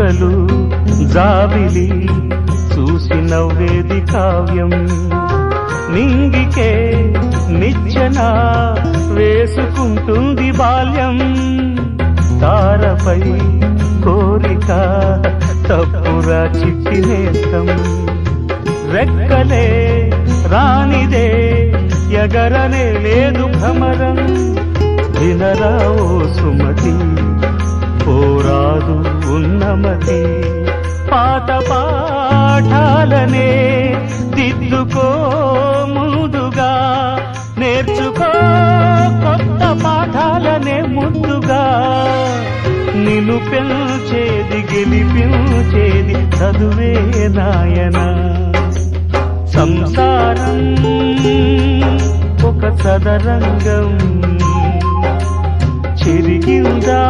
చుక్కలు జాబిలి చూసి నవ్వేది కావ్యం. నింగికే నిచ్చెన వేసుకుంటుంది బాల్యం. తారపై కోరిక తప్పురా చిట్టి నేస్తం. రెక్కలే రానిదే ఎగరనే లేదు భ్రమరం. వినరా ఓ సుమతి పోరాదు ఉన్నమతి. పాత పాఠాలనే దిద్దుకో ముందుగా, నేర్చుకో కొత్త పాఠాలనే ముందుగా. నిన్ను పెంచేది గెలిపించేది చదువే నాయన. సంసారం ఒక సదరంగం, చెరిగిందా